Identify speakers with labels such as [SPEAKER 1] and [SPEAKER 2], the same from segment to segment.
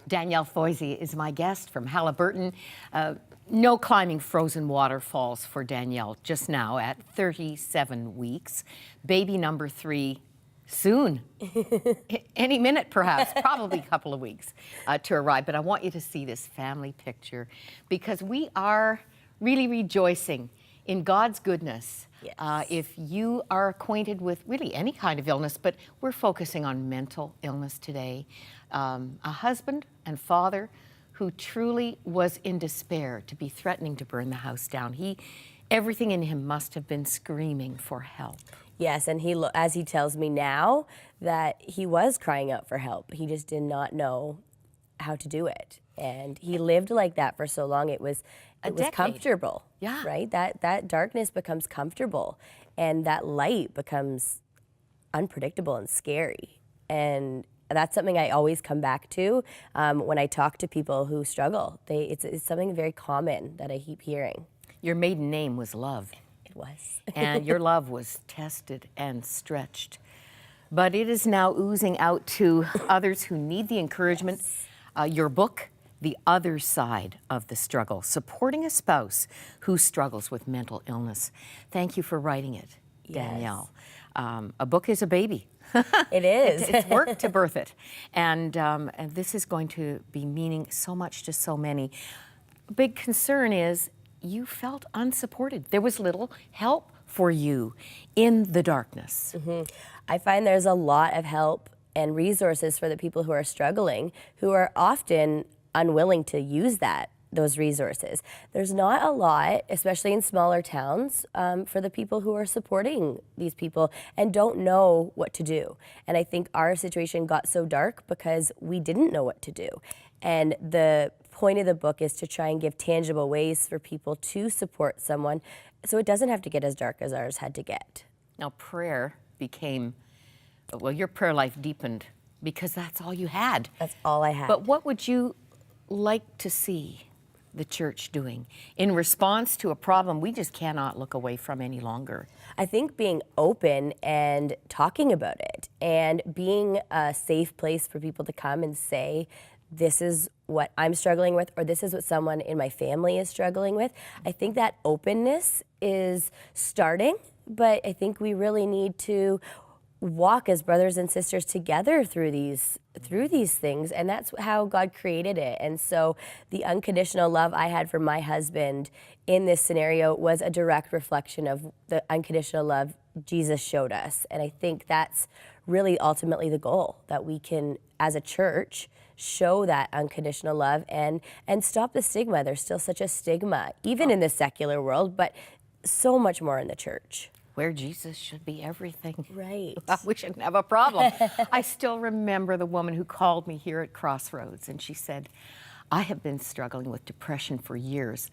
[SPEAKER 1] Danielle Foisy is my guest from Halliburton. No climbing frozen waterfalls for Danielle just now at 37 weeks. Baby number 3 soon. Any minute perhaps, probably a couple of weeks to arrive. But I want you to see this family picture because we are really rejoicing in God's goodness.
[SPEAKER 2] Yes.
[SPEAKER 1] If you are acquainted with really any kind of illness, but we're focusing on mental illness today, a husband and father who truly was in despair to be threatening to burn the house down. Everything in him must have been screaming for help.
[SPEAKER 2] Yes, and as he tells me now, that he was crying out for help. He just did not know how to do it. And he lived like that for so long. It was comfortable.
[SPEAKER 1] Yeah.
[SPEAKER 2] Right? That darkness becomes comfortable, and that light becomes unpredictable and scary. And that's something I always come back to when I talk to people who struggle. It's something very common that I keep hearing.
[SPEAKER 1] Your maiden name was Love.
[SPEAKER 2] It was.
[SPEAKER 1] And your love was tested and stretched. But it is now oozing out to others who need the encouragement. Yes. Your book, The Other Side of the Struggle, Supporting a Spouse Who Struggles with Mental Illness. Thank you for writing it, Danielle. Yes. A book is a baby.
[SPEAKER 2] It is.
[SPEAKER 1] It's work to birth it. And this is going to be meaning so much to so many. A big concern is you felt unsupported. There was little help for you in the darkness.
[SPEAKER 2] Mm-hmm. I find there's a lot of help and resources for the people who are struggling, who are often unwilling to use those resources. There's not a lot, especially in smaller towns, for the people who are supporting these people and don't know what to do. And I think our situation got so dark because we didn't know what to do. And the point of the book is to try and give tangible ways for people to support someone so it doesn't have to get as dark as ours had to get.
[SPEAKER 1] Now prayer became, well, your prayer life deepened because that's all you had.
[SPEAKER 2] That's all I had.
[SPEAKER 1] But what would you like to see the church doing in response to a problem we just cannot look away from any longer?
[SPEAKER 2] I think being open and talking about it and being a safe place for people to come and say, this is what I'm struggling with, or this is what someone in my family is struggling with. I think that openness is starting, but I think we really need to walk as brothers and sisters together through these things, and that's how God created it. And so the unconditional love I had for my husband in this scenario was a direct reflection of the unconditional love Jesus showed us. And I think that's really ultimately the goal, that we can, as a church, show that unconditional love and stop the stigma. There's still such a stigma, even in the secular world, but so much more in the church.
[SPEAKER 1] Where Jesus should be everything.
[SPEAKER 2] Right.
[SPEAKER 1] We shouldn't have a problem. I still remember the woman who called me here at Crossroads, and she said, I have been struggling with depression for years,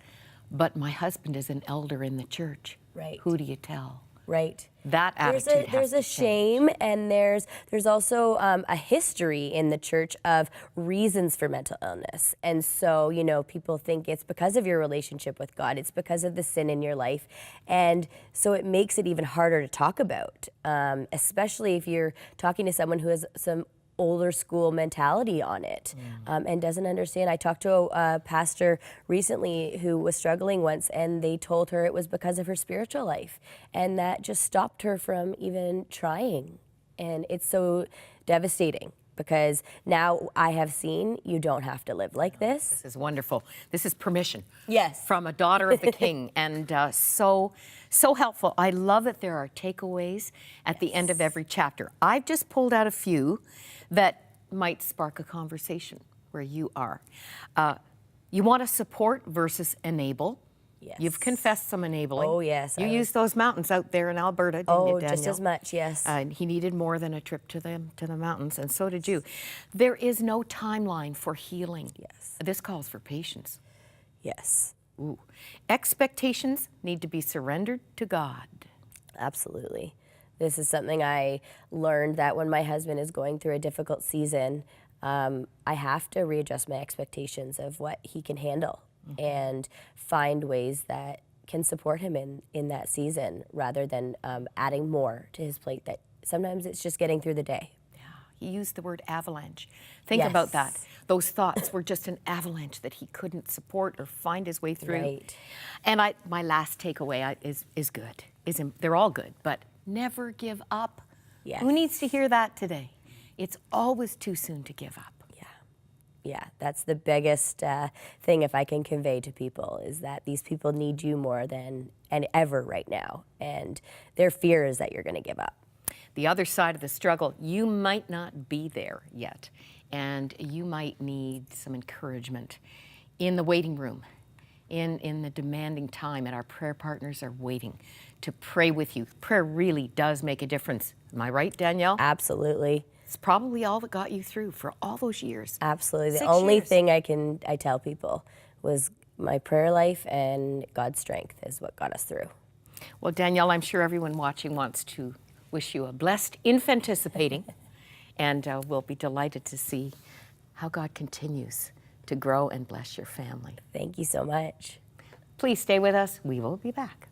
[SPEAKER 1] but my husband is an elder in the church.
[SPEAKER 2] Right.
[SPEAKER 1] Who do you tell?
[SPEAKER 2] Right.
[SPEAKER 1] That attitude
[SPEAKER 2] There's a shame, and there's also a history in the church of reasons for mental illness. And so, people think it's because of your relationship with God, it's because of the sin in your life. And so it makes it even harder to talk about, especially if you're talking to someone who has some older school mentality on it and doesn't understand. I talked to a pastor recently who was struggling once, and they told her it was because of her spiritual life, and that just stopped her from even trying. And it's so devastating because now I have seen you don't have to live like this.
[SPEAKER 1] This is wonderful. This is permission.
[SPEAKER 2] Yes.
[SPEAKER 1] From a daughter of the King, and so helpful. I love that there are takeaways at the end of every chapter. I've just pulled out a few that might spark a conversation where you are. You want to support versus enable.
[SPEAKER 2] Yes.
[SPEAKER 1] You've confessed some enabling.
[SPEAKER 2] Oh, yes.
[SPEAKER 1] You used those mountains out there in Alberta, didn't you, Danielle?
[SPEAKER 2] Just as much, yes.
[SPEAKER 1] He needed more than a trip to the mountains, and so did you. There is no timeline for healing.
[SPEAKER 2] Yes.
[SPEAKER 1] This calls for patience.
[SPEAKER 2] Yes.
[SPEAKER 1] Ooh. Expectations need to be surrendered to God.
[SPEAKER 2] Absolutely. This is something I learned, that when my husband is going through a difficult season, I have to readjust my expectations of what he can handle and find ways that can support him in that season, rather than adding more to his plate. That sometimes it's just getting through the day.
[SPEAKER 1] Yeah, he used the word avalanche. Think about that. those thoughts were just an avalanche that he couldn't support or find his way through.
[SPEAKER 2] Right.
[SPEAKER 1] And my last takeaway is good. They're all good, but never give up.
[SPEAKER 2] Yes.
[SPEAKER 1] Who needs to hear that today? It's always too soon to give up.
[SPEAKER 2] Yeah, that's the biggest thing, if I can convey to people, is that these people need you more than ever right now, and their fear is that you're going to give up.
[SPEAKER 1] The other side of the struggle, you might not be there yet, and you might need some encouragement in the waiting room, in the demanding time, and our prayer partners are waiting to pray with you. Prayer really does make a difference. Am I right, Danielle?
[SPEAKER 2] Absolutely.
[SPEAKER 1] It's probably all that got you through for all those years.
[SPEAKER 2] Absolutely. The
[SPEAKER 1] 6
[SPEAKER 2] only
[SPEAKER 1] years.
[SPEAKER 2] thing I tell people was my prayer life and God's strength is what got us through.
[SPEAKER 1] Well, Danielle, I'm sure everyone watching wants to wish you a blessed infanticipating, and we'll be delighted to see how God continues to grow and bless your family.
[SPEAKER 2] Thank you so much.
[SPEAKER 1] Please stay with us. We will be back.